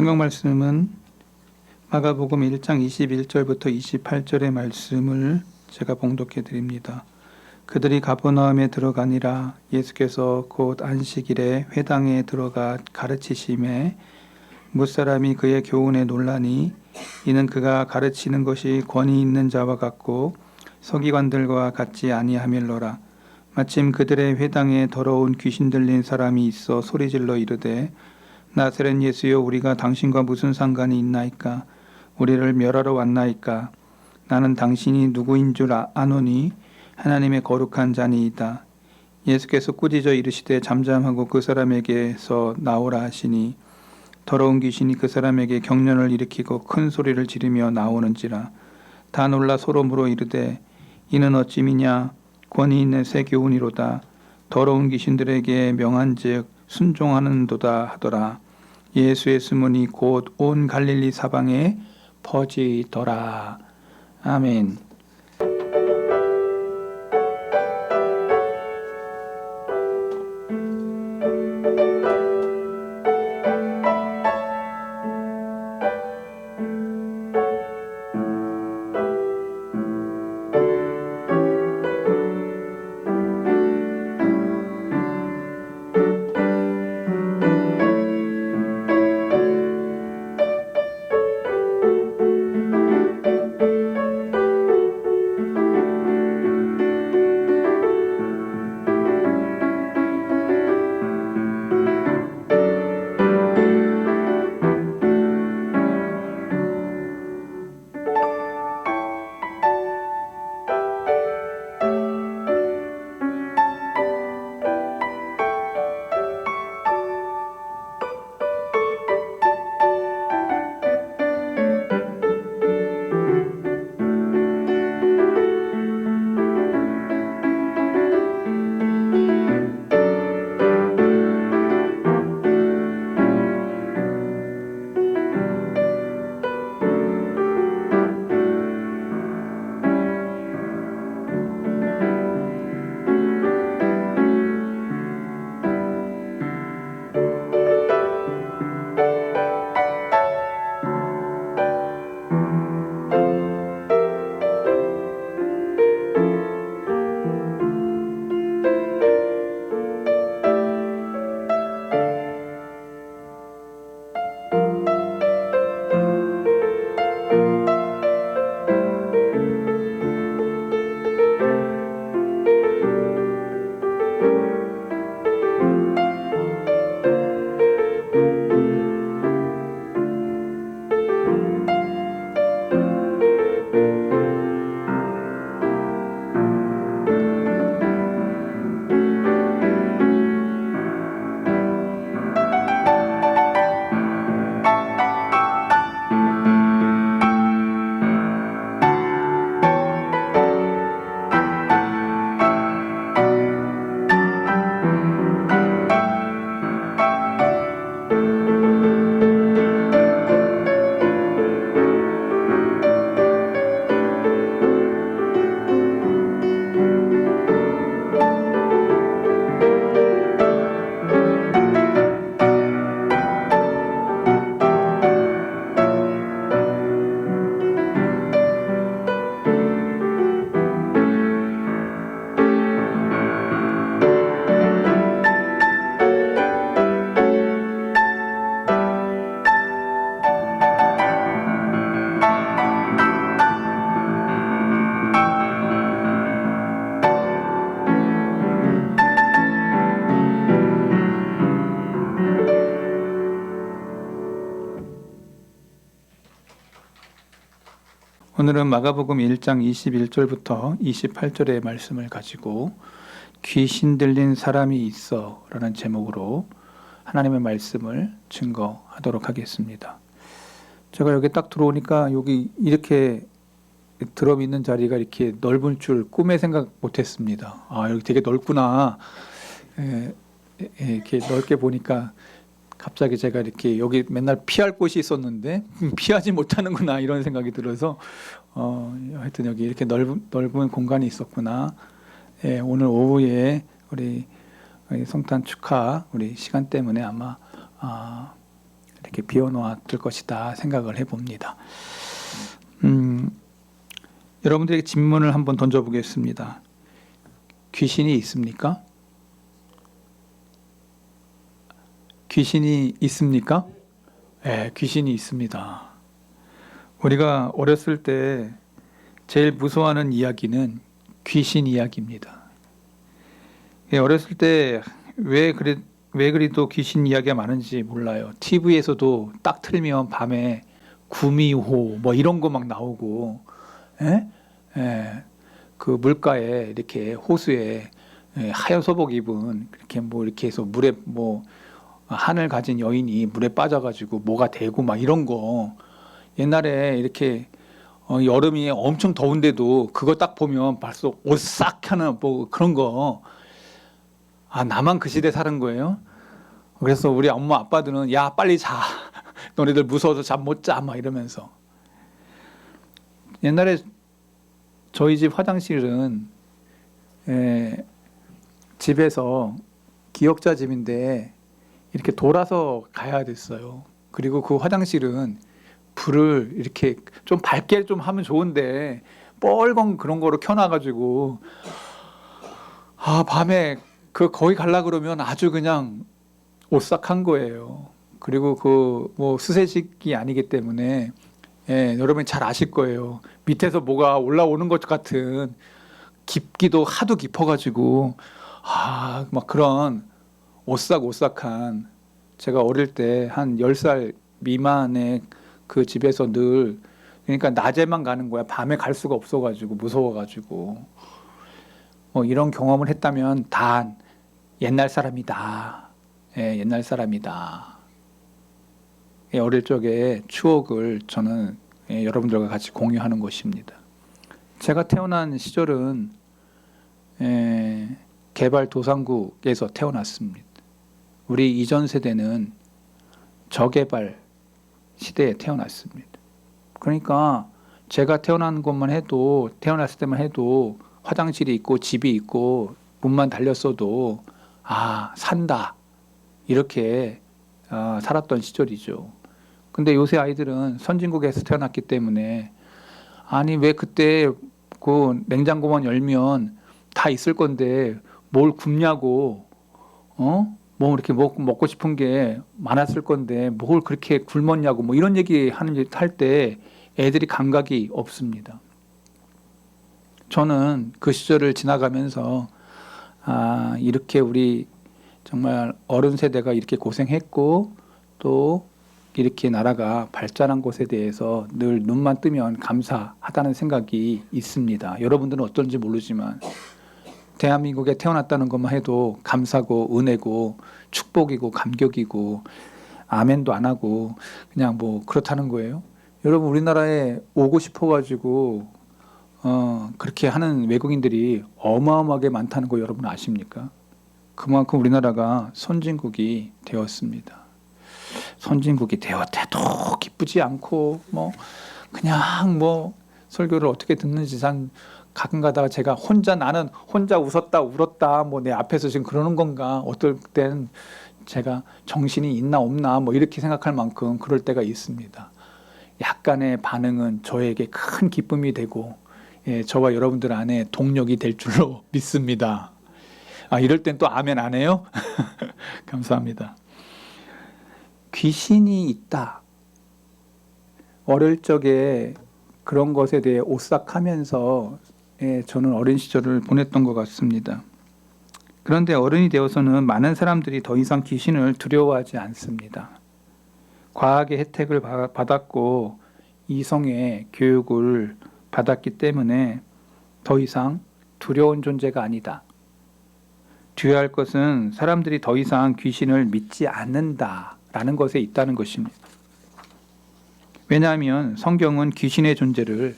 성경 말씀은 마가복음 1장 21절부터 28절의 말씀을 제가 봉독해 드립니다. 그들이 가버나움에 들어가니라. 예수께서 곧 안식일에 회당에 들어가 가르치심에 무사람이 그의 교훈에 놀라니 이는 그가 가르치는 것이 권위 있는 자와 같고 서기관들과 같지 아니하밀러라. 마침 그들의 회당에 더러운 귀신 들린 사람이 있어 소리질러 이르되 나사렛 예수여, 우리가 당신과 무슨 상관이 있나이까? 우리를 멸하러 왔나이까? 나는 당신이 누구인 줄 아노니 하나님의 거룩한 자니이다. 예수께서 꾸짖어 이르시되 잠잠하고 그 사람에게서 나오라 하시니 더러운 귀신이 그 사람에게 경련을 일으키고 큰 소리를 지르며 나오는지라. 다 놀라 서로 물어 이르되 이는 어찌미냐? 권위 있는 새 교훈이로다. 더러운 귀신들에게 명한즉 순종하는도다 하더라. 예수의 수문이 곧 온 갈릴리 사방에 퍼지더라. 아멘. 오늘은 마가복음 1장 21절부터 28절의 말씀을 가지고 귀신 들린 사람이 있어 라는 제목으로 하나님의 말씀을 증거하도록 하겠습니다. 제가 여기 딱 들어오니까 여기 이렇게 드럼 있는 자리가 이렇게 넓은 줄 꿈에 생각 못했습니다. 아, 여기 되게 넓구나. 이렇게 넓게 보니까 갑자기 제가 이렇게 여기 맨날 피할 곳이 있었는데 피하지 못하는구나 이런 생각이 들어서 하여튼 여기 이렇게 넓은 공간이 있었구나. 오늘 오후에 우리 성탄 축하 우리 시간 때문에 아마 이렇게 비워놓았을 것이다 생각을 해봅니다. 여러분들에게 질문을 한번 던져보겠습니다. 귀신이 있습니까? 귀신이 있습니까? 네, 귀신이 있습니다. 우리가 어렸을 때 제일 무서워하는 이야기는 귀신 이야기입니다. 어렸을 때 왜 그리도 귀신 이야기가 많은지 몰라요. TV에서도 딱 틀면 밤에 구미호 뭐 이런 거 막 나오고, 그 물가에 이렇게 호수에 하얀 소복 입은 이렇게 해서 물에 한을 가진 여인이 물에 빠져가지고 뭐가 되고 막 이런 거 옛날에 이렇게 여름이 엄청 더운데도 그거 딱 보면 벌써 오싹하는 뭐 그런 거. 나만 그 시대 사는 거예요? 그래서 우리 엄마 아빠들은 야 빨리 자. 너네들 무서워서 잠 못 자. 막 이러면서. 옛날에 저희 집 화장실은 집에서 기역자 집인데 이렇게 돌아서 가야 됐어요. 그리고 그 화장실은 불을 이렇게 좀 밝게 좀 하면 좋은데 뻘건 그런 거로 켜놔가지고 밤에 거기 갈라 그러면 아주 그냥 오싹한 거예요. 그리고 수세식이 아니기 때문에 여러분이 잘 아실 거예요. 밑에서 뭐가 올라오는 것 같은 깊기도 하도 깊어가지고 막 그런 오싹오싹한 제가 어릴 때 한 10살 미만의 그 집에서 늘 그러니까 낮에만 가는 거야. 밤에 갈 수가 없어가지고 무서워가지고 이런 경험을 했다면 다 옛날 사람이다. 옛날 사람이다. 어릴 적의 추억을 저는 여러분들과 같이 공유하는 것입니다. 제가 태어난 시절은 개발도상국에서 태어났습니다. 우리 이전 세대는 저개발 시대에 태어났습니다. 그러니까 제가 태어났을 때만 해도 화장실이 있고 집이 있고 문만 달렸어도 산다 이렇게 살았던 시절이죠. 근데 요새 아이들은 선진국에서 태어났기 때문에 왜 그때 그 냉장고만 열면 다 있을 건데 뭘 굶냐고 뭐 이렇게 먹고 싶은 게 많았을 건데 뭘 그렇게 굶었냐고 뭐 이런 얘기 할 때 애들이 감각이 없습니다. 저는 그 시절을 지나가면서 이렇게 우리 정말 어른 세대가 이렇게 고생했고 또 이렇게 나라가 발전한 것에 대해서 늘 눈만 뜨면 감사하다는 생각이 있습니다. 여러분들은 어떤지 모르지만 대한민국에 태어났다는 것만 해도 감사고 은혜고 축복이고 감격이고 아멘도 안 하고 그냥 그렇다는 거예요. 여러분 우리나라에 오고 싶어가지고 그렇게 하는 외국인들이 어마어마하게 많다는 거 여러분 아십니까? 그만큼 우리나라가 선진국이 되었습니다. 선진국이 되었대도 기쁘지 않고 그냥 설교를 어떻게 듣는지 가끔 가다가 제가 나는 혼자 웃었다 울었다 내 앞에서 지금 그러는 건가 어떨 땐 제가 정신이 있나 없나 이렇게 생각할 만큼 그럴 때가 있습니다. 약간의 반응은 저에게 큰 기쁨이 되고 저와 여러분들 안에 동력이 될 줄로 믿습니다. 이럴 땐 또 아멘 안 해요? 감사합니다. 귀신이 있다. 어릴 적에 그런 것에 대해 오싹하면서 저는 어린 시절을 보냈던 것 같습니다. 그런데 어른이 되어서는 많은 사람들이 더 이상 귀신을 두려워하지 않습니다. 과학의 혜택을 받았고 이성의 교육을 받았기 때문에 더 이상 두려운 존재가 아니다. 주의할 것은 사람들이 더 이상 귀신을 믿지 않는다라는 것에 있다는 것입니다. 왜냐하면 성경은 귀신의 존재를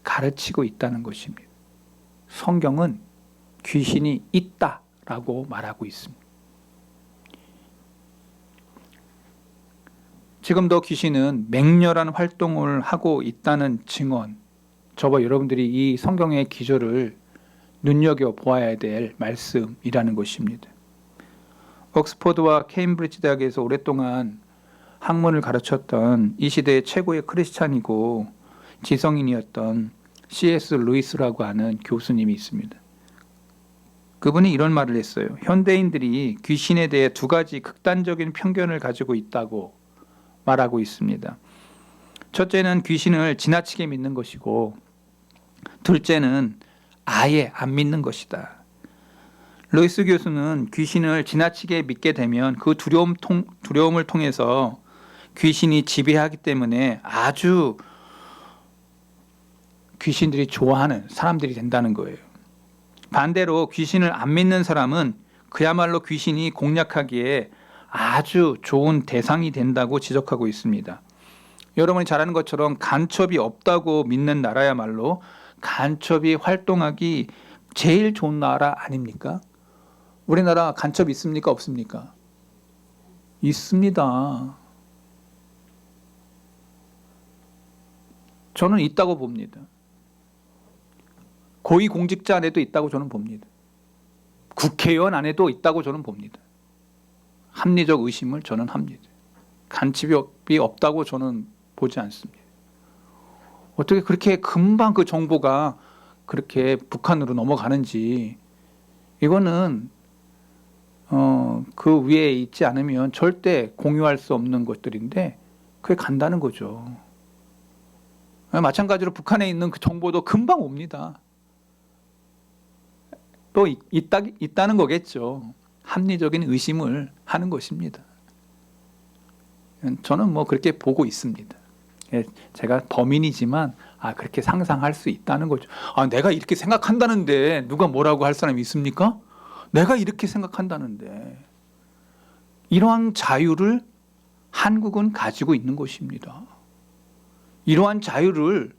가르치고 있다는 것입니다. 성경은 귀신이 있다라고 말하고 있습니다. 지금도 귀신은 맹렬한 활동을 하고 있다는 증언, 저와 여러분들이 이 성경의 기조를 눈여겨보아야 될 말씀이라는 것입니다. 옥스퍼드와 케임브리지 대학에서 오랫동안 학문을 가르쳤던 이 시대의 최고의 크리스찬이고 지성인이었던 C.S. 루이스라고 하는 교수님이 있습니다. 그분이 이런 말을 했어요. 현대인들이 귀신에 대해 두 가지 극단적인 편견을 가지고 있다고 말하고 있습니다. 첫째는 귀신을 지나치게 믿는 것이고, 둘째는 아예 안 믿는 것이다. 루이스 교수는 귀신을 지나치게 믿게 되면 그 두려움을 통해서 귀신이 지배하기 때문에 아주 귀신들이 좋아하는 사람들이 된다는 거예요. 반대로 귀신을 안 믿는 사람은 그야말로 귀신이 공략하기에 아주 좋은 대상이 된다고 지적하고 있습니다. 여러분이 잘 아는 것처럼 간첩이 없다고 믿는 나라야말로 간첩이 활동하기 제일 좋은 나라 아닙니까? 우리나라 간첩 있습니까? 없습니까? 있습니다. 저는 있다고 봅니다. 고위공직자 안에도 있다고 저는 봅니다. 국회의원 안에도 있다고 저는 봅니다. 합리적 의심을 저는 합니다. 간첩이 없다고 저는 보지 않습니다. 어떻게 그렇게 금방 그 정보가 그렇게 북한으로 넘어가는지, 이거는 그 위에 있지 않으면 절대 공유할 수 없는 것들인데 그게 간다는 거죠. 마찬가지로 북한에 있는 그 정보도 금방 옵니다. 또 있다는 거겠죠. 합리적인 의심을 하는 것입니다. 저는 뭐 그렇게 보고 있습니다. 제가 범인이지만 그렇게 상상할 수 있다는 거죠. 내가 이렇게 생각한다는데 누가 뭐라고 할 사람이 있습니까? 내가 이렇게 생각한다는데. 이러한 자유를 한국은 가지고 있는 것입니다. 이러한 자유를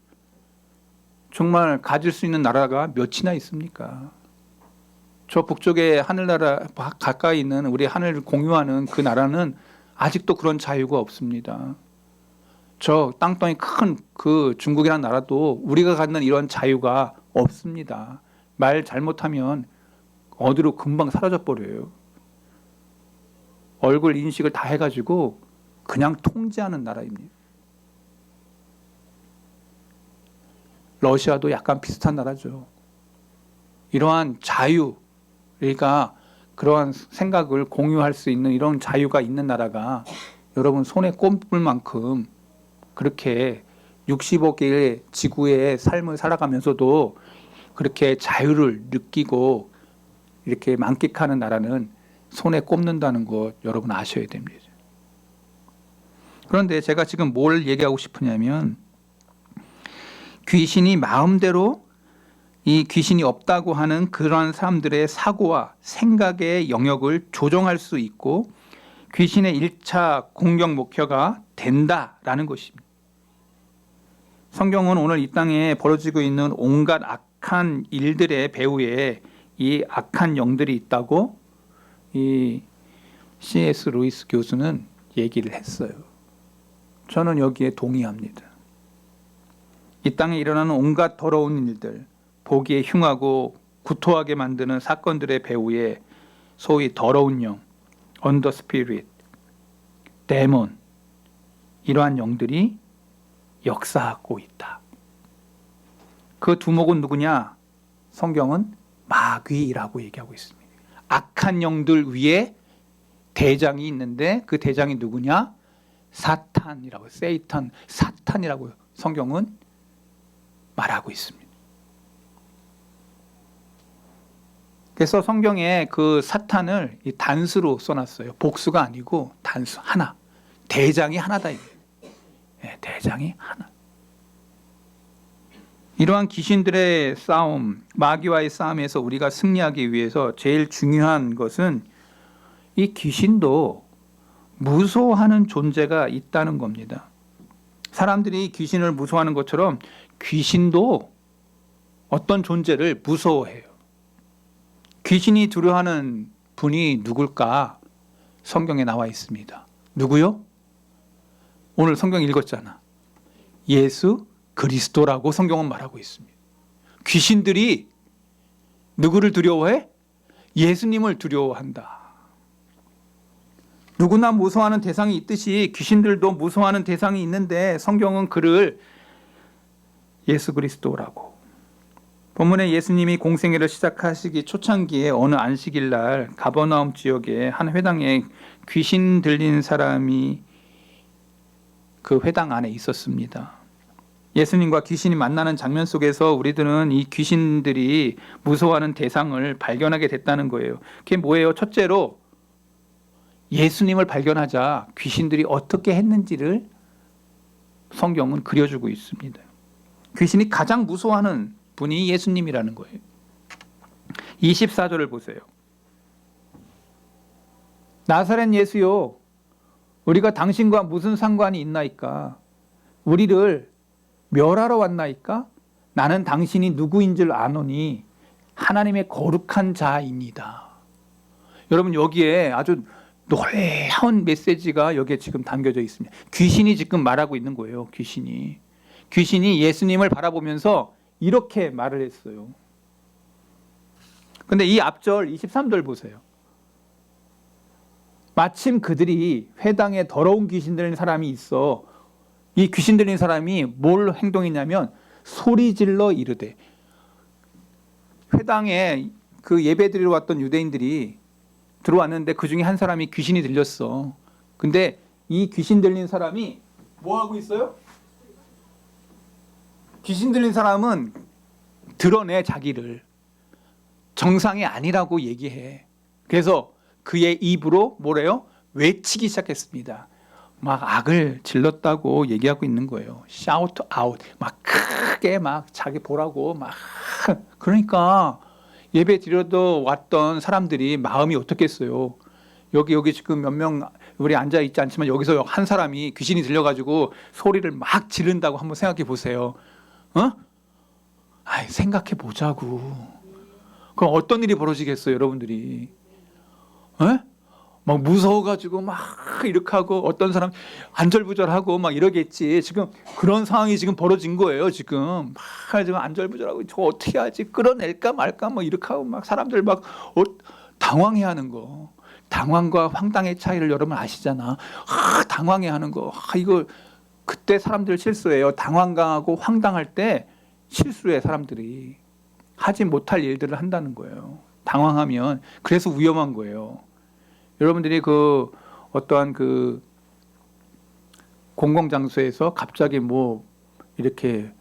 정말 가질 수 있는 나라가 몇이나 있습니까? 저 북쪽에 하늘나라 가까이 있는 우리 하늘을 공유하는 그 나라는 아직도 그런 자유가 없습니다. 저 땅덩이 큰 그 중국이라는 나라도 우리가 갖는 이런 자유가 없습니다. 말 잘못하면 어디로 금방 사라져 버려요. 얼굴 인식을 다 해가지고 그냥 통제하는 나라입니다. 러시아도 약간 비슷한 나라죠. 이러한 자유, 그러니까 그러한 생각을 공유할 수 있는 이런 자유가 있는 나라가 여러분 손에 꼽을 만큼 그렇게 60억의 지구의 삶을 살아가면서도 그렇게 자유를 느끼고 이렇게 만끽하는 나라는 손에 꼽는다는 것 여러분 아셔야 됩니다. 그런데 제가 지금 뭘 얘기하고 싶으냐면, 귀신이 마음대로 이 귀신이 없다고 하는 그러한 사람들의 사고와 생각의 영역을 조정할 수 있고 귀신의 1차 공격 목표가 된다라는 것입니다. 성경은 오늘 이 땅에 벌어지고 있는 온갖 악한 일들의 배후에 이 악한 영들이 있다고 이 C.S. 루이스 교수는 얘기를 했어요. 저는 여기에 동의합니다. 이 땅에 일어나는 온갖 더러운 일들, 보기에 흉하고 구토하게 만드는 사건들의 배후에 소위 더러운 영, 언더 스피릿, 데몬, 이러한 영들이 역사하고 있다. 그 두목은 누구냐? 성경은 마귀라고 얘기하고 있습니다. 악한 영들 위에 대장이 있는데 그 대장이 누구냐? 사탄이라고, 사탄이라고 성경은 말하고 있습니다. 그래서 성경에 그 사탄을 이 단수로 써놨어요. 복수가 아니고 단수 하나. 대장이 하나다. 네, 대장이 하나. 이러한 귀신들의 싸움, 마귀와의 싸움에서 우리가 승리하기 위해서 제일 중요한 것은 이 귀신도 무서워하는 존재가 있다는 겁니다. 사람들이 귀신을 무서워하는 것처럼 귀신도 어떤 존재를 무서워해요. 귀신이 두려워하는 분이 누굴까? 성경에 나와 있습니다. 누구요? 오늘 성경 읽었잖아. 예수 그리스도라고 성경은 말하고 있습니다. 귀신들이 누구를 두려워해? 예수님을 두려워한다. 누구나 무서워하는 대상이 있듯이 귀신들도 무서워하는 대상이 있는데 성경은 그를 예수 그리스도라고. 본문에 예수님이 공생애를 시작하시기 초창기에 어느 안식일 날 가버나움 지역의 한 회당에 귀신 들린 사람이 그 회당 안에 있었습니다. 예수님과 귀신이 만나는 장면 속에서 우리들은 이 귀신들이 무서워하는 대상을 발견하게 됐다는 거예요. 그게 뭐예요? 첫째로 예수님을 발견하자 귀신들이 어떻게 했는지를 성경은 그려주고 있습니다. 귀신이 가장 무서워하는 분이 예수님이라는 거예요. 24절을 보세요. 나사렛 예수요, 우리가 당신과 무슨 상관이 있나이까? 우리를 멸하러 왔나이까? 나는 당신이 누구인 줄 아노니 하나님의 거룩한 자입니다. 여러분, 여기에 아주 놀라운 메시지가 여기에 지금 담겨져 있습니다. 귀신이 지금 말하고 있는 거예요. 귀신이 예수님을 바라보면서 이렇게 말을 했어요. 근데 이 앞절 23절 보세요. 마침 그들이 회당에 더러운 귀신 들린 사람이 있어 이 귀신 들린 사람이 뭘 행동했냐면 소리 질러 이르되, 회당에 그 예배 드리러 왔던 유대인들이 들어왔는데 그 중에 한 사람이 귀신이 들렸어. 근데 이 귀신 들린 사람이 뭐 하고 있어요? 귀신 들린 사람은 드러내 자기를 정상이 아니라고 얘기해. 그래서 그의 입으로 뭐래요? 외치기 시작했습니다. 막 악을 질렀다고 얘기하고 있는 거예요. shout out, 막 크게 막 자기 보라고 막. 그러니까 예배 드려도 왔던 사람들이 마음이 어떻겠어요? 여기 지금 몇 명 우리 앉아 있지 않지만 여기서 한 사람이 귀신이 들려가지고 소리를 막 지른다고 한번 생각해 보세요. 생각해 보자고. 그럼 어떤 일이 벌어지겠어요, 여러분들이? 막 무서워가지고 막 이렇게 하고 어떤 사람 안절부절하고 막 이러겠지. 지금 그런 상황이 지금 벌어진 거예요. 지금 안절부절하고 저 어떻게 하지? 끌어낼까 말까 막 이렇게 하고 막 사람들 막 당황해하는 거. 당황과 황당의 차이를 여러분 아시잖아. 당황해하는 거. 이거 그때 사람들 실수해요. 당황하고 황당할 때 실수해 사람들이. 하지 못할 일들을 한다는 거예요. 당황하면. 그래서 위험한 거예요. 여러분들이 그 어떠한 그 공공장소에서 갑자기 뭐 이렇게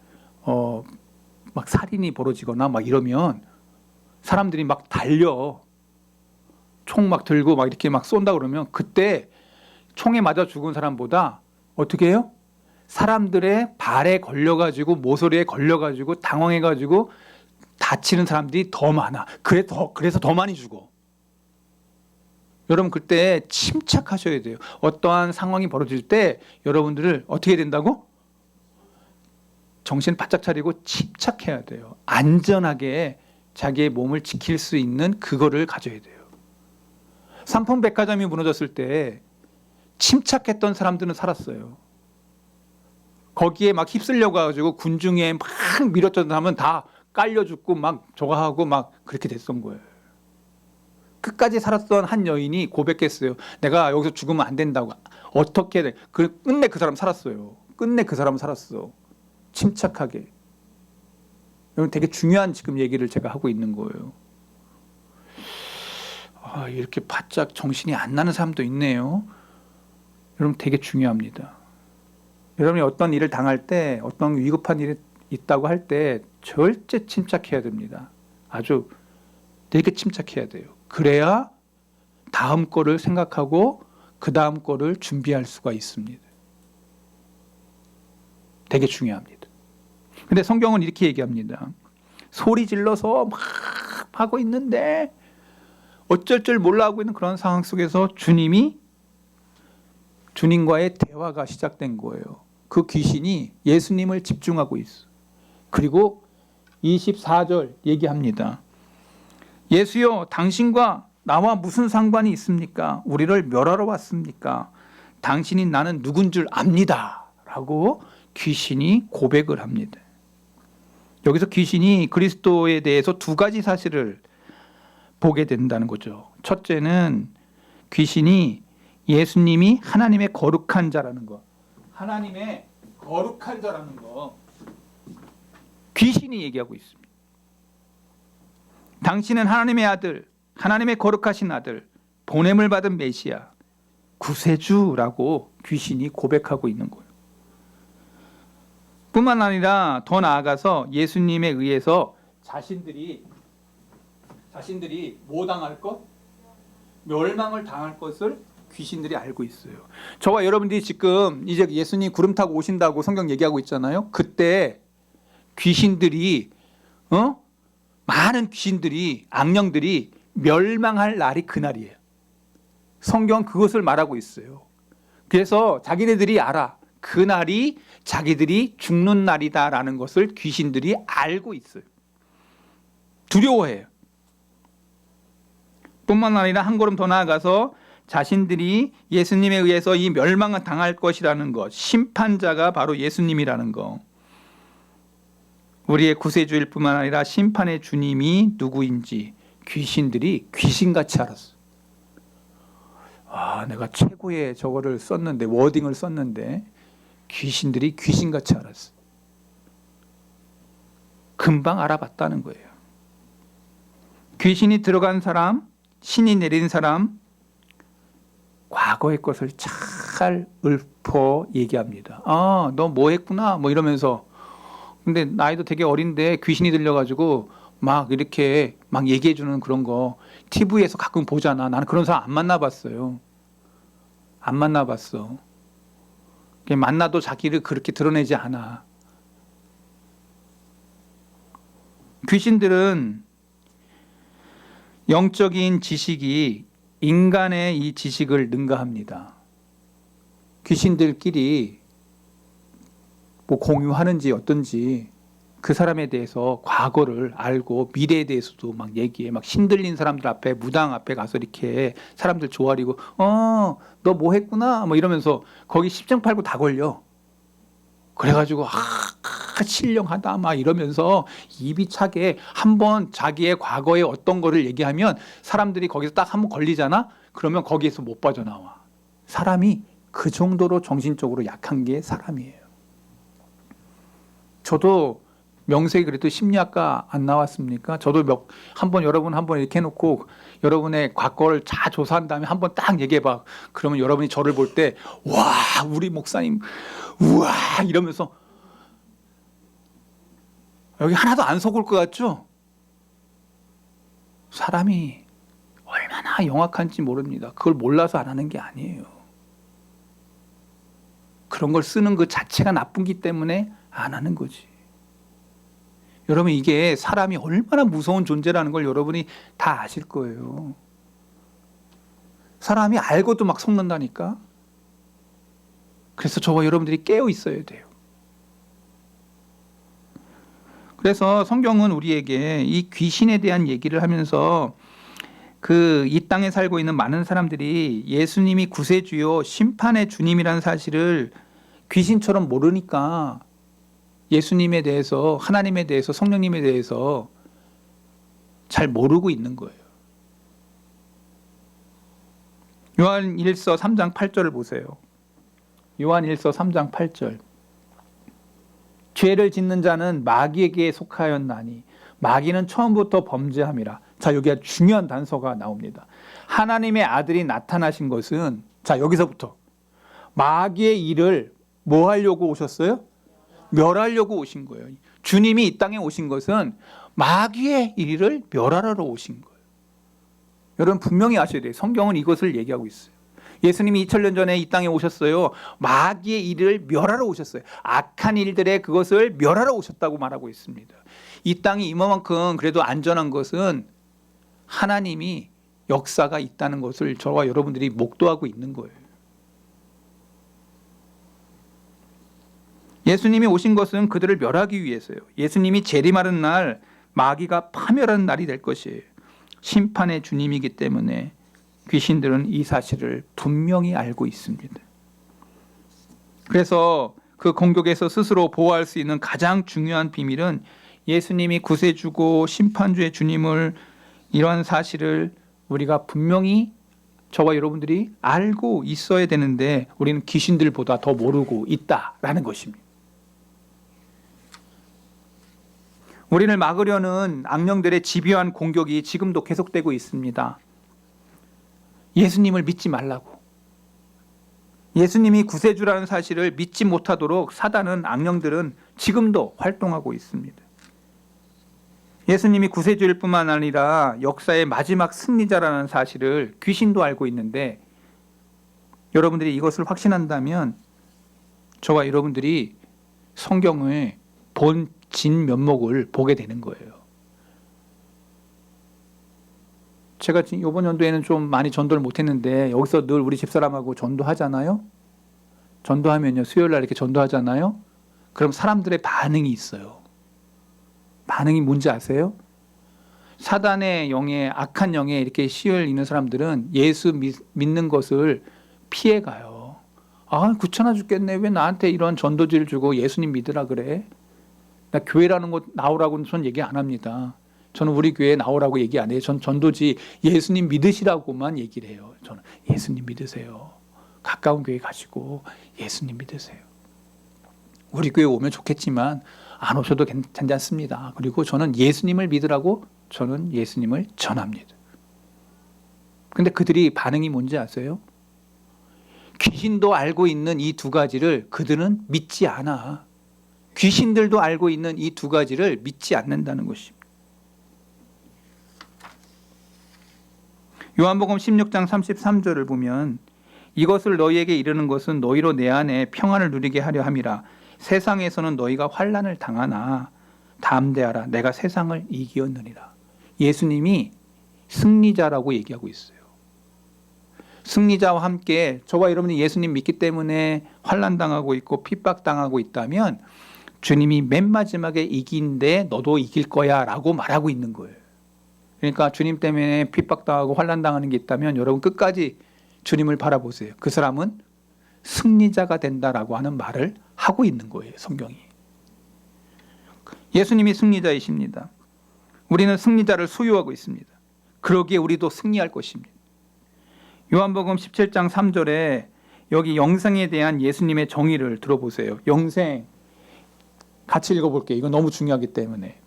막 살인이 벌어지거나 막 이러면 사람들이 막 달려 총 막 들고 막 이렇게 막 쏜다 그러면 그때 총에 맞아 죽은 사람보다 어떻게 해요? 사람들의 발에 걸려가지고 모서리에 걸려가지고 당황해가지고 다치는 사람들이 더 많아. 그래서 더 많이 죽어. 여러분 그때 침착하셔야 돼요. 어떠한 상황이 벌어질 때 여러분들을 어떻게 해야 된다고? 정신 바짝 차리고 침착해야 돼요. 안전하게 자기의 몸을 지킬 수 있는 그거를 가져야 돼요. 삼풍백화점이 무너졌을 때 침착했던 사람들은 살았어요. 거기에 막 휩쓸려 가지고 군중에 막 밀어쩌다 하면 다 깔려 죽고 막 저거 하고 막 그렇게 됐던 거예요. 끝까지 살았던 한 여인이 고백했어요. 내가 여기서 죽으면 안 된다고. 어떻게 돼? 끝내 그 사람 살았어요. 끝내 그 사람 살았어. 침착하게. 여러분 되게 중요한 지금 얘기를 제가 하고 있는 거예요. 이렇게 바짝 정신이 안 나는 사람도 있네요. 여러분 되게 중요합니다. 여러분이 어떤 일을 당할 때, 어떤 위급한 일이 있다고 할 때 절대 침착해야 됩니다. 아주 되게 침착해야 돼요. 그래야 다음 거를 생각하고 그 다음 거를 준비할 수가 있습니다. 되게 중요합니다. 근데 성경은 이렇게 얘기합니다. 소리 질러서 막 하고 있는데 어쩔 줄 몰라 하고 있는 그런 상황 속에서 주님과의 대화가 시작된 거예요. 그 귀신이 예수님을 집중하고 있어. 그리고 24절 얘기합니다. 예수여, 당신과 나와 무슨 상관이 있습니까? 우리를 멸하러 왔습니까? 당신이 나는 누군 줄 압니다. 라고 귀신이 고백을 합니다. 여기서 귀신이 그리스도에 대해서 두 가지 사실을 보게 된다는 거죠. 첫째는 귀신이 예수님이 하나님의 거룩한 자라는 거, 하나님의 거룩한 자라는 거 귀신이 얘기하고 있습니다. 당신은 하나님의 아들, 하나님의 거룩하신 아들, 보냄을 받은 메시아, 구세주라고 귀신이 고백하고 있는 거예요. 뿐만 아니라 더 나아가서 예수님에 의해서 자신들이 뭐 당할 것? 멸망을 당할 것을 귀신들이 알고 있어요. 저와 여러분들이 지금 이제 예수님 구름 타고 오신다고 성경 얘기하고 있잖아요. 그때 귀신들이 많은 귀신들이, 악령들이 멸망할 날이 그날이에요. 성경 그것을 말하고 있어요. 그래서 자기네들이 알아. 그날이 자기들이 죽는 날이다라는 것을 귀신들이 알고 있어요. 두려워해요. 뿐만 아니라 한 걸음 더 나아가서 자신들이 예수님에 의해서 이 멸망을 당할 것이라는 것, 심판자가 바로 예수님이라는 것, 우리의 구세주일 뿐만 아니라 심판의 주님이 누구인지 귀신들이 귀신같이 알았어. 내가 최고의 저거를 썼는데, 워딩을 썼는데 귀신들이 귀신같이 알았어. 금방 알아봤다는 거예요. 귀신이 들어간 사람, 신이 내린 사람, 과거의 것을 잘 읊어 얘기합니다. 너 뭐 했구나 뭐 이러면서. 근데 나이도 되게 어린데 귀신이 들려가지고 막 이렇게 막 얘기해 주는 그런 거 TV에서 가끔 보잖아. 나는 그런 사람 안 만나봤어요. 안 만나봤어. 만나도 자기를 그렇게 드러내지 않아. 귀신들은 영적인 지식이 인간의 이 지식을 능가합니다. 귀신들끼리 뭐 공유하는지 어떤지 그 사람에 대해서 과거를 알고 미래에 대해서도 막 얘기해. 막 신들린 사람들 앞에, 무당 앞에 가서 이렇게 사람들 조아리고 너 뭐 했구나 뭐 이러면서 거기 십증팔구 다 걸려. 그래가지고 신령하다 막 이러면서 입이 차게 한번 자기의 과거의 어떤 거를 얘기하면 사람들이 거기서 딱 한번 걸리잖아. 그러면 거기에서 못 빠져나와. 사람이 그 정도로 정신적으로 약한 게 사람이에요. 저도 명색이 그래도 심리학과 안 나왔습니까? 저도 여러분 한번 이렇게 해놓고 여러분의 과거를 다 조사한 다음에 한번 딱 얘기해봐. 그러면 여러분이 저를 볼 때 와 우리 목사님 우와 이러면서 여기 하나도 안 속을 것 같죠? 사람이 얼마나 영악한지 모릅니다. 그걸 몰라서 안 하는 게 아니에요. 그런 걸 쓰는 그 자체가 나쁜기 때문에 안 하는 거지. 여러분 이게 사람이 얼마나 무서운 존재라는 걸 여러분이 다 아실 거예요. 사람이 알고도 막 속는다니까. 그래서 저와 여러분들이 깨어 있어야 돼요. 그래서 성경은 우리에게 이 귀신에 대한 얘기를 하면서 이 땅에 살고 있는 많은 사람들이 예수님이 구세주요 심판의 주님이라는 사실을 귀신처럼 모르니까 예수님에 대해서, 하나님에 대해서, 성령님에 대해서 잘 모르고 있는 거예요. 요한일서 3장 8절을 보세요. 요한일서 3장 8절. 죄를 짓는 자는 마귀에게 속하였나니 마귀는 처음부터 범죄함이라. 자, 여기가 중요한 단서가 나옵니다. 하나님의 아들이 나타나신 것은, 자, 여기서부터 마귀의 일을 뭐 하려고 오셨어요? 멸하려고 오신 거예요. 주님이 이 땅에 오신 것은 마귀의 일을 멸하러 오신 거예요. 여러분 분명히 아셔야 돼요. 성경은 이것을 얘기하고 있어요. 예수님이 2000년 전에 이 땅에 오셨어요. 마귀의 일을 멸하러 오셨어요. 악한 일들의 그것을 멸하러 오셨다고 말하고 있습니다. 이 땅이 이만큼 그래도 안전한 것은 하나님이 역사가 있다는 것을 저와 여러분들이 목도하고 있는 거예요. 예수님이 오신 것은 그들을 멸하기 위해서요. 예수님이 재림하는 날 마귀가 파멸하는 날이 될 것이에요. 심판의 주님이기 때문에 귀신들은 이 사실을 분명히 알고 있습니다. 그래서 그 공격에서 스스로 보호할 수 있는 가장 중요한 비밀은 예수님이 구세주고 심판주의 주님을, 이러한 사실을 우리가 분명히 저와 여러분들이 알고 있어야 되는데 우리는 귀신들보다 더 모르고 있다라는 것입니다. 우리를 막으려는 악령들의 집요한 공격이 지금도 계속되고 있습니다. 예수님을 믿지 말라고. 예수님이 구세주라는 사실을 믿지 못하도록 사단은, 악령들은 지금도 활동하고 있습니다. 예수님이 구세주일 뿐만 아니라 역사의 마지막 승리자라는 사실을 귀신도 알고 있는데, 여러분들이 이것을 확신한다면 저와 여러분들이 성경의 본 진면목을 보게 되는 거예요. 제가 이번 연도에는 좀 많이 전도를 못했는데 여기서 늘 우리 집사람하고 전도하잖아요. 전도하면요, 수요일날 이렇게 전도하잖아요. 그럼 사람들의 반응이 있어요. 반응이 뭔지 아세요? 사단의 영에, 악한 영에 이렇게 시을 있는 사람들은 예수 믿는 것을 피해가요. 아, 귀찮아 죽겠네. 왜 나한테 이런 전도지를 주고 예수님 믿으라 그래? 나 교회라는 곳 나오라고는 전 얘기 안 합니다. 저는 우리 교회에 나오라고 얘기 안 해요. 전 전도지 예수님 믿으시라고만 얘기를 해요. 저는 예수님 믿으세요. 가까운 교회 가시고 예수님 믿으세요. 우리 교회 오면 좋겠지만 안 오셔도 괜찮습니다. 그리고 저는 예수님을 믿으라고 저는 예수님을 전합니다. 근데 그들이 반응이 뭔지 아세요? 귀신도 알고 있는 이 두 가지를 그들은 믿지 않아. 귀신들도 알고 있는 이 두 가지를 믿지 않는다는 것입니다. 요한복음 16장 33절을 보면 이것을 너희에게 이르는 것은 너희로 내 안에 평안을 누리게 하려 함이라. 세상에서는 너희가 환난을 당하나 담대하라. 내가 세상을 이기었느니라. 예수님이 승리자라고 얘기하고 있어요. 승리자와 함께 저와 여러분이 예수님 믿기 때문에 환난 당하고 있고 핍박 당하고 있다면 주님이 맨 마지막에 이긴데 너도 이길 거야 라고 말하고 있는 거예요. 그러니까 주님 때문에 핍박당하고 환난당하는 게 있다면 여러분 끝까지 주님을 바라보세요. 그 사람은 승리자가 된다라고 하는 말을 하고 있는 거예요. 성경이. 예수님이 승리자이십니다. 우리는 승리자를 소유하고 있습니다. 그러기에 우리도 승리할 것입니다. 요한복음 17장 3절에 여기 영생에 대한 예수님의 정의를 들어보세요. 영생 같이 읽어볼게요. 이거 너무 중요하기 때문에.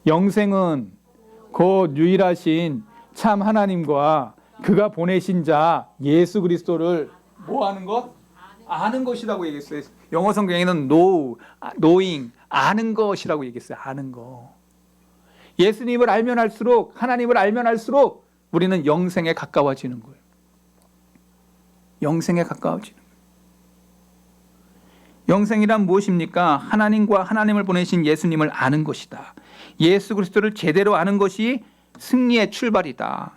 영생은 곧 유일하신 참 하나님과 그가 보내신 자 예수 그리스도를 뭐 하는 것? 아는 것이라고 얘기했어요. 영어 성경에는 knowing, 아는 것이라고 얘기했어요. 아는 거. 예수님을 알면 알수록, 하나님을 알면 알수록 우리는 영생에 가까워지는 거예요. 영생에 가까워지는 거예요. 영생이란 무엇입니까? 하나님과 하나님을 보내신 예수님을 아는 것이다. 예수 그리스도를 제대로 아는 것이 승리의 출발이다.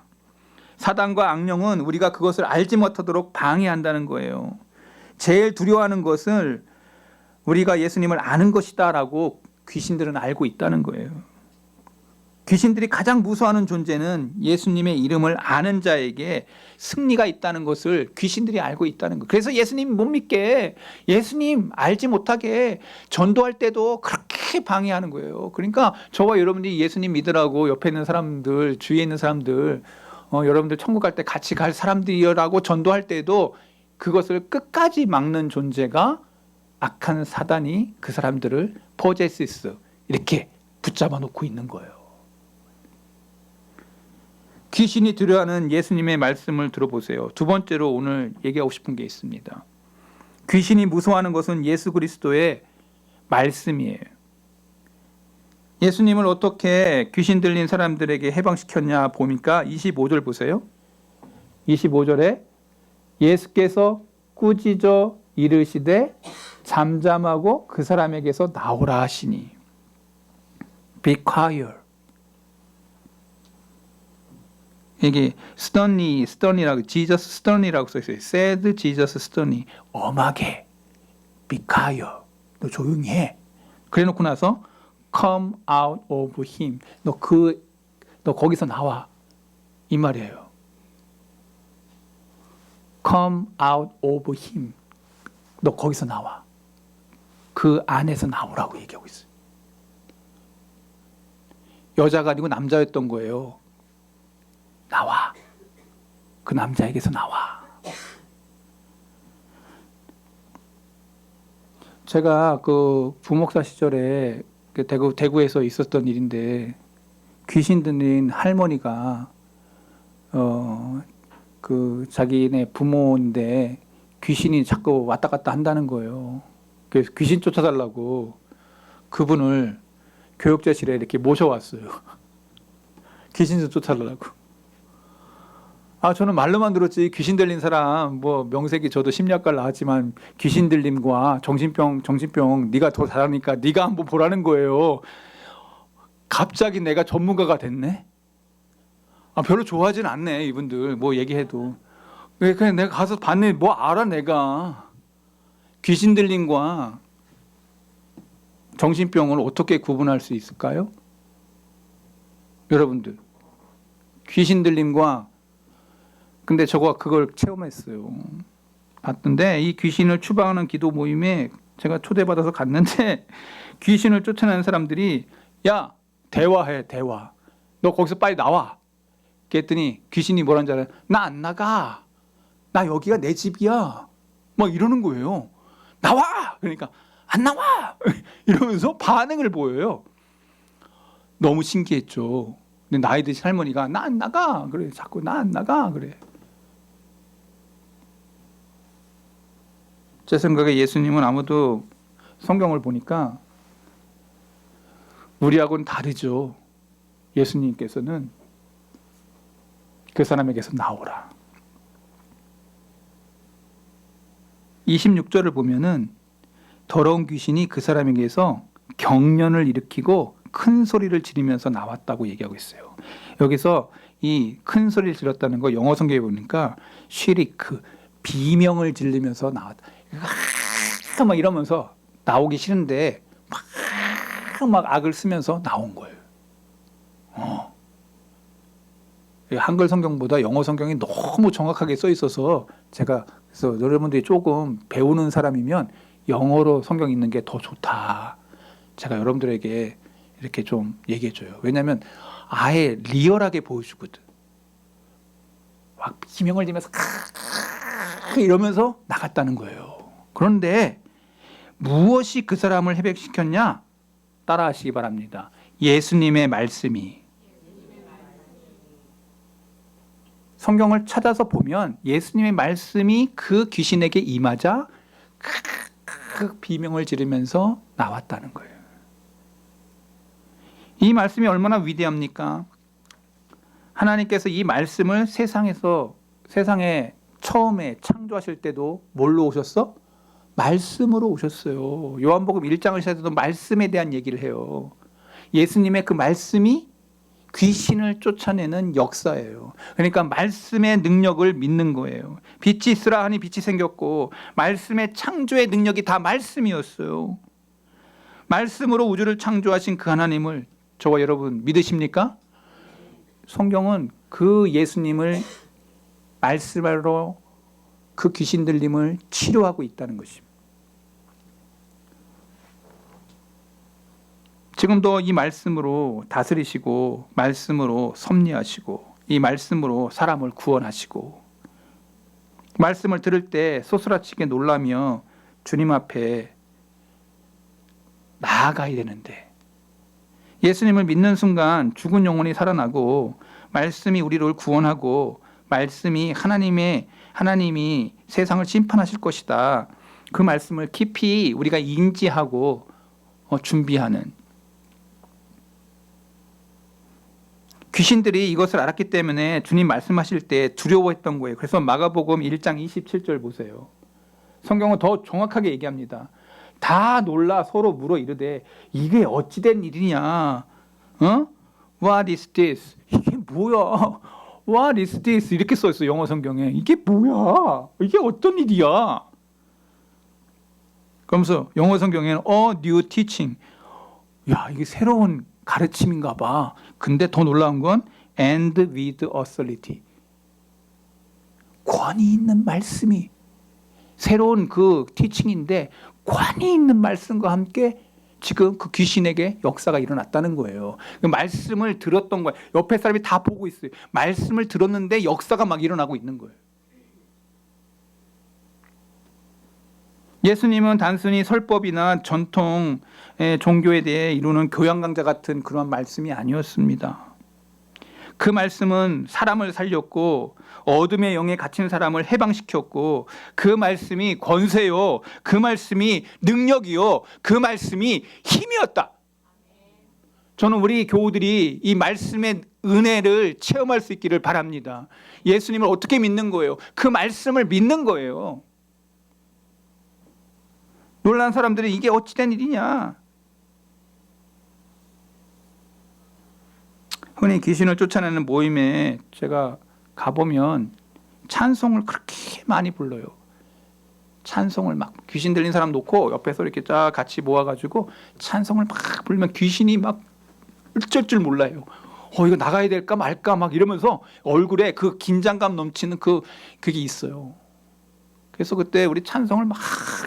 사단과 악령은 우리가 그것을 알지 못하도록 방해한다는 거예요. 제일 두려워하는 것을 우리가 예수님을 아는 것이다 라고 귀신들은 알고 있다는 거예요. 귀신들이 가장 무서워하는 존재는 예수님의 이름을 아는 자에게 승리가 있다는 것을 귀신들이 알고 있다는 거예요. 그래서 예수님 못 믿게, 예수님 알지 못하게 전도할 때도 그렇게 방해하는 거예요. 그러니까 저와 여러분들이 예수님 믿으라고 옆에 있는 사람들, 주위에 있는 사람들, 여러분들 천국 갈 때 같이 갈 사람들이라고 전도할 때도 그것을 끝까지 막는 존재가 악한 사단이 그 사람들을 포제시스 이렇게 붙잡아 놓고 있는 거예요. 귀신이 두려워하는 예수님의 말씀을 들어보세요. 두 번째로 오늘 얘기하고 싶은 게 있습니다. 귀신이 무서워하는 것은 예수 그리스도의 말씀이에요. 예수님을 어떻게 귀신 들린 사람들에게 해방시켰냐 보니까 25절 보세요. 25절에 예수께서 꾸짖어 이르시되 잠잠하고 그 사람에게서 나오라 하시니 Be quiet. 이게 sternly라고 Jesus sternly라고 써 있어요. Said Jesus sternly. 엄하게 Be quiet. 너 조용히 해. 그래놓고 나서 Come out of him. 너 거기서 나와. 이 말이에요. Come out of him. 너 거기서 나와. 그 안에서 나오라고 얘기하고 있어요. 여자가 아니고 남자였던 거예요. 나와. 그 남자에게서 나와. 제가 그 부목사 시절에 대구에서 있었던 일인데, 귀신 들린 할머니가 그 자기네 부모인데 귀신이 자꾸 왔다 갔다 한다는 거예요. 그래서 귀신 쫓아달라고 그분을 교육자실에 이렇게 모셔왔어요. 귀신 좀 쫓아달라고. 저는 말로만 들었지 귀신 들린 사람 뭐 명색이, 저도 심리학과를 나왔지만 귀신 들림과 정신병 네가 더 잘하니까 네가 한번 보라는 거예요. 갑자기 내가 전문가가 됐네. 별로 좋아하진 않네 이분들 뭐 얘기해도. 그냥 내가 가서 봤네. 뭐 알아 내가. 귀신 들림과 정신병을 어떻게 구분할 수 있을까요? 여러분들, 귀신 들림과, 근데 저거 그걸 체험했어요. 봤던데 이 귀신을 추방하는 기도 모임에 제가 초대받아서 갔는데 귀신을 쫓아내는 사람들이 야 대화해 대화. 너 거기서 빨리 나와. 그랬더니 귀신이 뭐라는 줄 알아요? 나 안 나가. 나 여기가 내 집이야. 막 이러는 거예요. 나와! 그러니까 안 나와! 이러면서 반응을 보여요. 너무 신기했죠. 근데 나이 드신 할머니가 나 안 나가. 그래. 자꾸 나 안 나가. 그래. 제 생각에 예수님은 아무도 성경을 보니까 우리하고는 다르죠. 예수님께서는 그 사람에게서 나오라. 26절을 보면은 더러운 귀신이 그 사람에게서 경련을 일으키고 큰 소리를 지르면서 나왔다고 얘기하고 있어요. 여기서 이 큰 소리를 질렀다는 거 영어 성경에 보니까 쉬리크, 비명을 지르면서 나왔다. 막 이러면서 나오기 싫은데 막 악을 쓰면서 나온 거예요. 한글 성경보다 영어 성경이 너무 정확하게 써 있어서 제가 그래서 여러분들이 조금 배우는 사람이면 영어로 성경 읽는 게 더 좋다. 제가 여러분들에게 이렇게 좀 얘기해 줘요. 왜냐하면 아예 리얼하게 보여주거든. 막 비명을 지면서 이러면서 나갔다는 거예요. 그런데 무엇이 그 사람을 해백시켰냐? 따라하시기 바랍니다. 예수님의 말씀이. 성경을 찾아서 보면 예수님의 말씀이 그 귀신에게 임하자 비명을 지르면서 나왔다는 거예요. 이 말씀이 얼마나 위대합니까? 하나님께서 이 말씀을 세상에 처음에 창조하실 때도 뭘로 오셨어? 말씀으로 오셨어요. 요한복음 1장을 시작해도 말씀에 대한 얘기를 해요. 예수님의 그 말씀이 귀신을 쫓아내는 역사예요. 그러니까 말씀의 능력을 믿는 거예요. 빛이 있으라 하니 빛이 생겼고 말씀의 창조의 능력이 다 말씀이었어요. 말씀으로 우주를 창조하신 그 하나님을 저와 여러분 믿으십니까? 성경은 그 예수님을 말씀으로 그 귀신 들림을 치료하고 있다는 것입니다. 지금도 이 말씀으로 다스리시고 말씀으로 섭리하시고 이 말씀으로 사람을 구원하시고 말씀을 들을 때 소스라치게 놀라며 주님 앞에 나아가야 되는데 예수님을 믿는 순간 죽은 영혼이 살아나고 말씀이 우리를 구원하고 말씀이 하나님이 세상을 심판하실 것이다. 그 말씀을 깊이 우리가 인지하고 준비하는 귀신들이 이것을 알았기 때문에 주님 말씀하실 때 두려워했던 거예요. 그래서 마가복음 1장 27절 보세요. 성경은 더 정확하게 얘기합니다. 다 놀라 서로 물어 이르되 이게 어찌된 일이냐? What is this? 이게 뭐야? What is this? 이렇게 써 있어 영어 성경에. 이게 뭐야? 이게 어떤 일이야? 그러면서 영어 성경에는 new teaching. 야, 이게 새로운 가르침인가 봐. 근데 더 놀라운 건 and with authority. 권위 있는 말씀이 새로운 그 티칭인데 권위 있는 말씀과 함께 지금 그 귀신에게 역사가 일어났다는 거예요. 그 말씀을 들었던 거예요. 옆에 사람이 다 보고 있어요. 말씀을 들었는데 역사가 막 일어나고 있는 거예요. 예수님은 단순히 설법이나 전통 종교에 대해 이루는 교양 강좌 같은 그런 말씀이 아니었습니다. 그 말씀은 사람을 살렸고 어둠의 영에 갇힌 사람을 해방시켰고 그 말씀이 권세요. 그 말씀이 능력이요. 그 말씀이 힘이었다. 저는 우리 교우들이 이 말씀의 은혜를 체험할 수 있기를 바랍니다. 예수님을 어떻게 믿는 거예요? 그 말씀을 믿는 거예요. 놀란 사람들은 이게 어찌된 일이냐? 흔히 귀신을 쫓아내는 모임에 제가 가보면 찬송을 그렇게 많이 불러요. 찬송을 막 귀신 들린 사람 놓고 옆에서 이렇게 쫙 같이 모아가지고 찬송을 막 부르면 귀신이 막 어쩔 줄 몰라요. 이거 나가야 될까 말까 막 이러면서 얼굴에 그 긴장감 넘치는 그게 있어요. 그래서 그때 우리 찬송을 막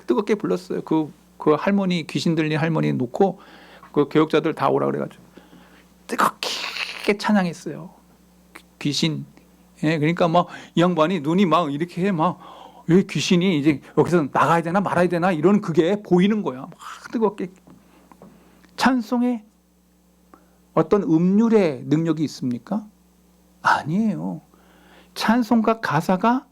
뜨겁게 불렀어요. 그 할머니, 귀신 들린 할머니 놓고 그 교역자들 다 오라 그래가지고 뜨겁게 찬양했어요. 귀신. 예, 그러니까 막 이 양반이 눈이 막 이렇게 해 막 왜 귀신이 이제 여기서 나가야 되나 말아야 되나 이런 그게 보이는 거야. 막 뜨겁게. 찬송에 어떤 음률의 능력이 있습니까? 아니에요. 찬송가 가사가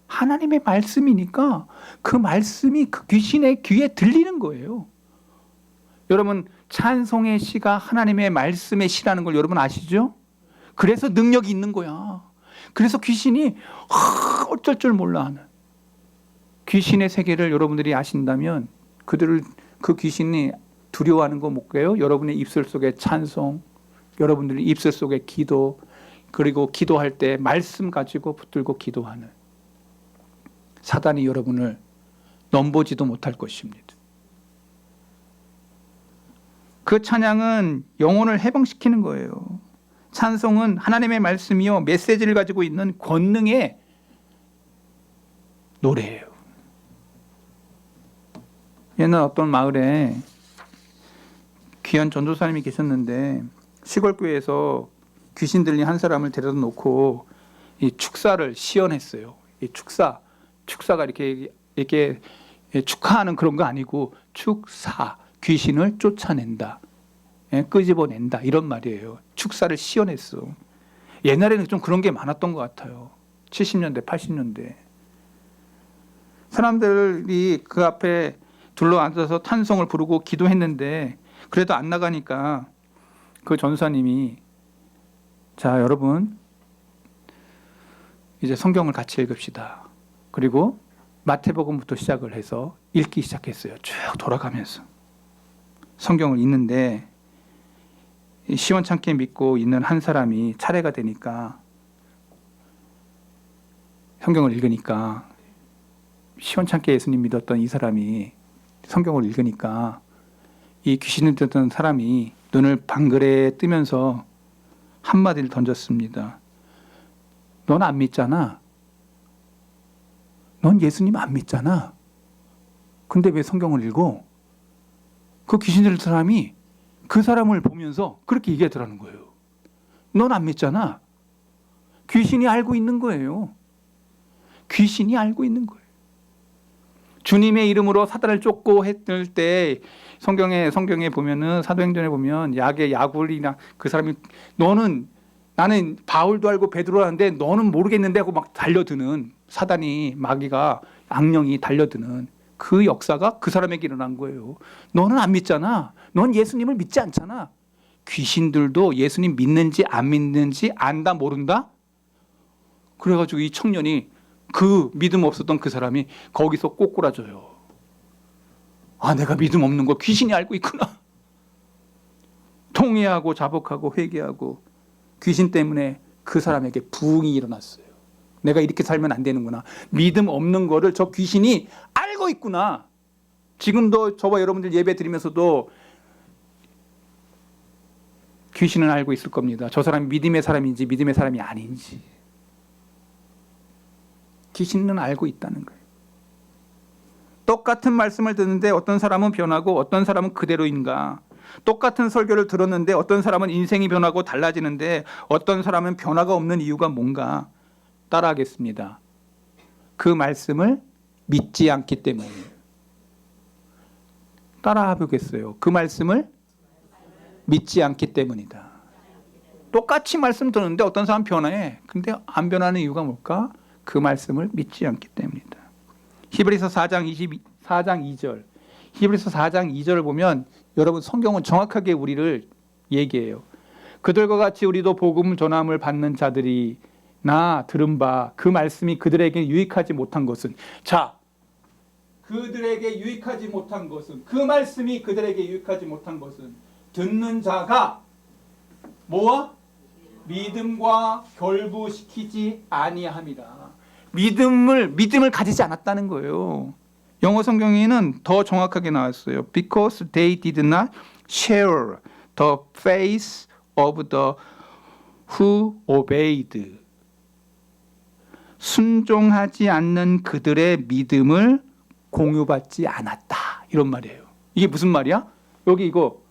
하나님의 말씀이니까 그 말씀이 그 귀신의 귀에 들리는 거예요. 여러분 찬송의 시가 하나님의 말씀의 시라는 걸 여러분 아시죠? 그래서 능력이 있는 거야. 그래서 귀신이 어쩔 줄 몰라 하는 귀신의 세계를 여러분들이 아신다면 그 귀신이 두려워하는 거 뭘까요? 여러분의 입술 속에 찬송, 여러분들의 입술 속에 기도, 그리고 기도할 때 말씀 가지고 붙들고 기도하는 사단이 여러분을 넘보지도 못할 것입니다. 그 찬양은 영혼을 해방시키는 거예요. 찬송은 하나님의 말씀이요 메시지를 가지고 있는 권능의 노래예요. 옛날 어떤 마을에 귀한 전도사님이 계셨는데 시골 교회에서 귀신 들린 한 사람을 데려다 놓고 이 축사를 시연했어요. 이 축사가 이렇게 축하하는 그런 거 아니고 축사, 귀신을 쫓아낸다, 끄집어낸다 이런 말이에요. 축사를 시연했어. 옛날에는 좀 그런 게 많았던 것 같아요. 70년대, 80년대. 사람들이 그 앞에 둘러앉아서 탄성을 부르고 기도했는데 그래도 안 나가니까 그 전사님이 자 여러분 이제 성경을 같이 읽읍시다. 그리고 마태복음부터 시작을 해서 읽기 시작했어요. 쭉 돌아가면서 성경을 읽는데 시원찮게 믿고 있는 한 사람이 차례가 되니까 성경을 읽으니까 시원찮게 예수님 믿었던 이 사람이 성경을 읽으니까 이 귀신을 듣던 사람이 눈을 방글에 뜨면서 한마디를 던졌습니다. 넌 안 믿잖아. 넌 예수님 안 믿잖아. 근데 왜 성경을 읽어? 그 귀신 들린 사람이 그 사람을 보면서 그렇게 얘기하더라는 거예요. 넌 안 믿잖아. 귀신이 알고 있는 거예요. 귀신이 알고 있는 거예요. 주님의 이름으로 사단을 쫓고 했을 때 성경에 보면은 사도행전에 보면 야굴이나 그 사람이 나는 바울도 알고 베드로도 아는데 너는 모르겠는데 하고 막 달려드는 사단이 마귀가 악령이 달려드는 그 역사가 그 사람에게 일어난 거예요. 너는 안 믿잖아. 넌 예수님을 믿지 않잖아. 귀신들도 예수님 믿는지 안 믿는지 안다 모른다? 그래가지고 이 청년이 그 믿음 없었던 그 사람이 거기서 꼬꾸라져요. 아, 내가 믿음 없는 걸 귀신이 알고 있구나. 통회하고 자복하고 회개하고 귀신 때문에 그 사람에게 부흥이 일어났어요. 내가 이렇게 살면 안 되는구나. 믿음 없는 거를 저 귀신이 알고 있구나. 지금도 저와 여러분들 예배 드리면서도 귀신은 알고 있을 겁니다. 저 사람이 믿음의 사람인지 믿음의 사람이 아닌지. 귀신은 알고 있다는 거예요. 똑같은 말씀을 듣는데 어떤 사람은 변하고 어떤 사람은 그대로인가? 똑같은 설교를 들었는데 어떤 사람은 인생이 변하고 달라지는데 어떤 사람은 변화가 없는 이유가 뭔가? 따라하겠습니다. 그 말씀을 믿지 않기 때문이에요. 따라해보겠어요. 그 말씀을 믿지 않기 때문이다. 똑같이 말씀 듣는데 어떤 사람은 변해. 근데 안 변하는 이유가 뭘까? 그 말씀을 믿지 않기 때문이다. 히브리서 4장 2절. 히브리서 4장 2절을 보면 여러분 성경은 정확하게 우리를 얘기해요. 그들과 같이 우리도 복음 전함을 받는 자들이 나 들은 바 그 말씀이 그들에게 유익하지 못한 것은, 자, 그들에게 유익하지 못한 것은, 그 말씀이 그들에게 유익하지 못한 것은 듣는 자가 뭐와? 믿음과 결부시키지 아니함이라. 믿음을 가지지 않았다는 거예요. 영어 성경에는 더 정확하게 나왔어요. Because they did not share the faith of the who obeyed. 순종하지 않는 그들의 믿음을 공유받지 않았다. 이런 말이에요. 이게 무슨 말이야? 여기 이거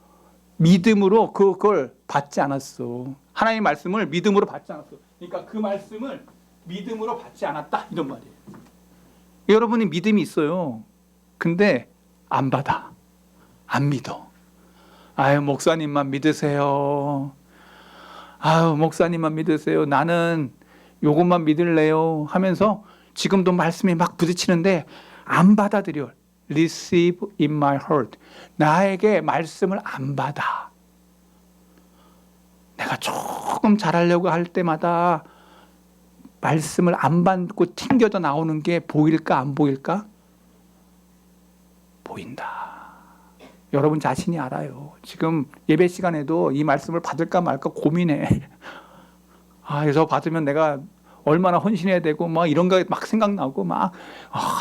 믿음으로 그걸 받지 않았어. 하나님의 말씀을 믿음으로 받지 않았어. 그러니까 그 말씀을 믿음으로 받지 않았다. 이런 말이에요. 여러분이 믿음이 있어요. 근데 안 받아. 안 믿어. 아유, 목사님만 믿으세요. 아유, 목사님만 믿으세요. 나는 요것만 믿을래요. 하면서 지금도 말씀이 막 부딪히는데 안 받아들여. Receive in my heart. 나에게 말씀을 안 받아. 내가 조금 잘하려고 할 때마다 말씀을 안 받고 튕겨져 나오는 게 보일까 안 보일까? 보인다. 여러분 자신이 알아요. 지금 예배 시간에도 이 말씀을 받을까 말까 고민해. 아, 그래서 받으면 내가 얼마나 헌신해야 되고 막 이런 거 막 생각나고 막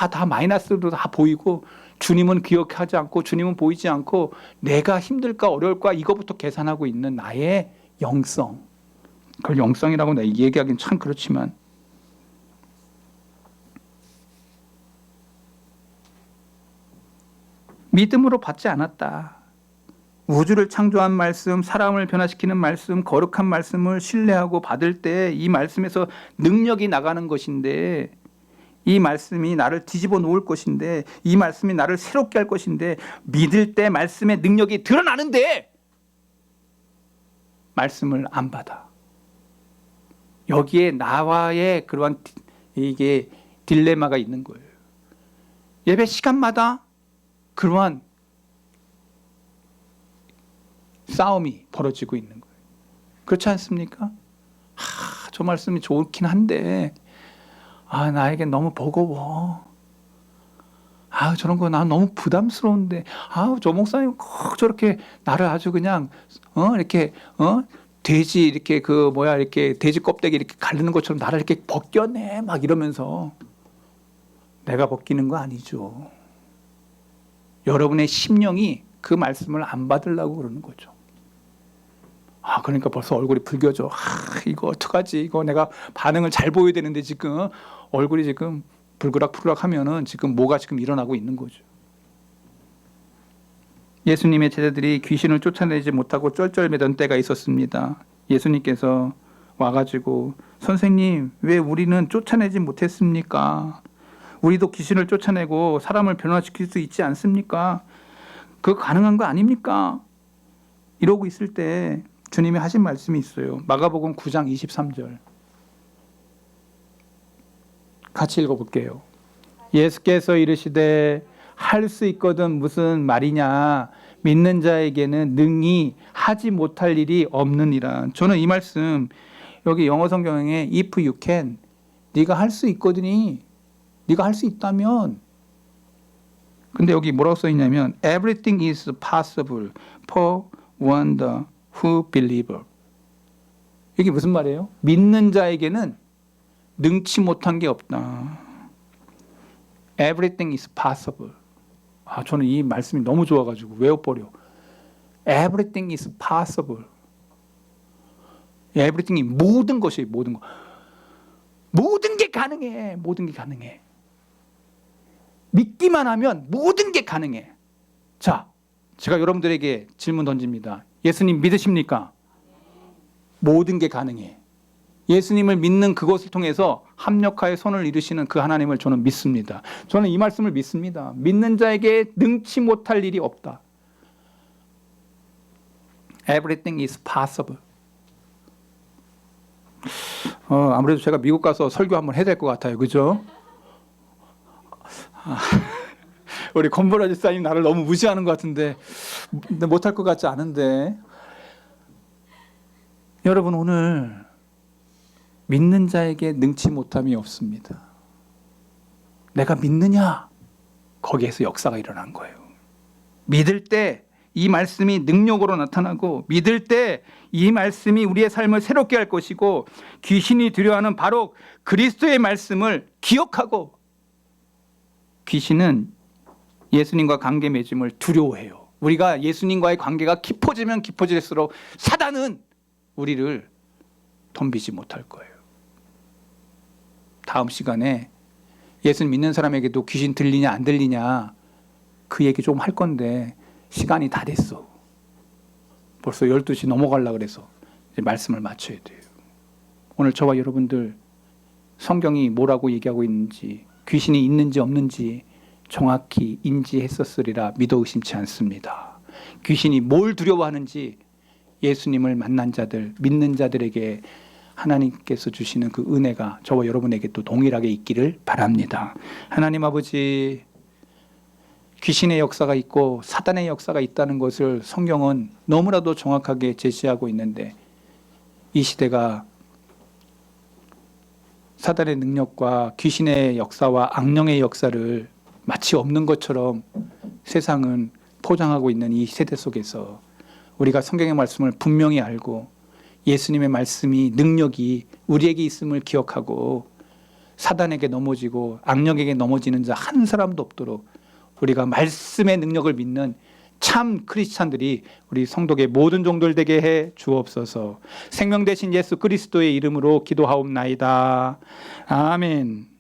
다 마이너스도 다 보이고, 주님은 기억하지 않고 주님은 보이지 않고 내가 힘들까 어려울까 이거부터 계산하고 있는 나의 영성. 그걸 영성이라고 내가 얘기하기는 참 그렇지만, 믿음으로 받지 않았다. 우주를 창조한 말씀, 사람을 변화시키는 말씀, 거룩한 말씀을 신뢰하고 받을 때 이 말씀에서 능력이 나가는 것인데, 이 말씀이 나를 뒤집어 놓을 것인데, 이 말씀이 나를 새롭게 할 것인데, 믿을 때 말씀의 능력이 드러나는데 말씀을 안 받아. 여기에 나와의 그러한 이게 딜레마가 있는 거예요. 예배 시간마다 그러한 싸움이 벌어지고 있는 거예요. 그렇지 않습니까? 저 말씀이 좋긴 한데 나에게 너무 버거워. 저런 거 난 너무 부담스러운데 저 목사님 꼭 저렇게 나를 아주 그냥 이렇게 돼지 이렇게 이렇게 돼지 껍데기 이렇게 가르는 것처럼 나를 이렇게 벗겨내 막 이러면서, 내가 벗기는 거 아니죠. 여러분의 심령이 그 말씀을 안 받으려고 그러는 거죠. 그러니까 벌써 얼굴이 붉어져. 이거 어떡하지? 이거 내가 반응을 잘 보여야 되는데 지금 얼굴이 지금 불그락불그락 하면은 지금 뭐가 지금 일어나고 있는 거죠. 예수님의 제자들이 귀신을 쫓아내지 못하고 쩔쩔매던 때가 있었습니다. 예수님께서 와가지고, 선생님, 왜 우리는 쫓아내지 못했습니까? 우리도 귀신을 쫓아내고 사람을 변화시킬 수 있지 않습니까? 그거 가능한 거 아닙니까? 이러고 있을 때 주님이 하신 말씀이 있어요. 마가복음 9장 23절. 같이 읽어볼게요. 예수께서 이르시되 할 수 있거든 무슨 말이냐, 믿는 자에게는 능히 하지 못할 일이 없느니라. 저는 이 말씀, 여기 영어 성경에 if you can, 네가 할 수 있거든이, 네가 할 수 있다면. 근데 여기 뭐라고 써 있냐면 everything is possible for one who believer. 이게 무슨 말이에요? 믿는 자에게는 능치 못한 게 없다. Everything is possible. 저는 이 말씀이 너무 좋아가지고 외워버려. Everything is possible. Everything이 모든 것이, 모든 것. 모든 게 가능해. 모든 게 가능해. 믿기만 하면 모든 게 가능해. 자, 제가 여러분들에게 질문 던집니다. 예수님 믿으십니까? 모든 게 가능해. 예수님을 믿는 그것을 통해서 합력하여 손을 이루시는 그 하나님을 저는 믿습니다. 저는 이 말씀을 믿습니다. 믿는 자에게 능치 못할 일이 없다. Everything is possible. 아무래도 제가 미국 가서 설교 한번 해야 될 것 같아요. 그죠? 우리 건보라 집사님 나를 너무 무시하는 것 같은데 못할 것 같지 않은데, 여러분 오늘 믿는 자에게 능치 못함이 없습니다. 내가 믿느냐? 거기에서 역사가 일어난 거예요. 믿을 때 이 말씀이 능력으로 나타나고, 믿을 때 이 말씀이 우리의 삶을 새롭게 할 것이고, 귀신이 두려워하는 바로 그리스도의 말씀을 기억하고, 귀신은 예수님과 관계 맺음을 두려워해요. 우리가 예수님과의 관계가 깊어지면 깊어질수록 사단은 우리를 덤비지 못할 거예요. 다음 시간에 예수 믿는 사람에게도 귀신 들리냐 안 들리냐 그 얘기 좀 할 건데 시간이 다 됐어. 벌써 12시 넘어가려고 그래서 이제 말씀을 마쳐야 돼요. 오늘 저와 여러분들 성경이 뭐라고 얘기하고 있는지, 귀신이 있는지 없는지 정확히 인지했었으리라 믿어 의심치 않습니다. 귀신이 뭘 두려워하는지 예수님을 만난 자들, 믿는 자들에게 하나님께서 주시는 그 은혜가 저와 여러분에게 또 동일하게 있기를 바랍니다. 하나님 아버지, 귀신의 역사가 있고 사단의 역사가 있다는 것을 성경은 너무나도 정확하게 제시하고 있는데, 이 시대가 사단의 능력과 귀신의 역사와 악령의 역사를 마치 없는 것처럼 세상은 포장하고 있는 이 세대 속에서 우리가 성경의 말씀을 분명히 알고 예수님의 말씀이, 능력이 우리에게 있음을 기억하고 사단에게 넘어지고 악령에게 넘어지는 자 한 사람도 없도록 우리가 말씀의 능력을 믿는 참 크리스찬들이 우리 성도의 모든 종들 되게 해 주옵소서. 생명 되신 예수 그리스도의 이름으로 기도하옵나이다. 아멘.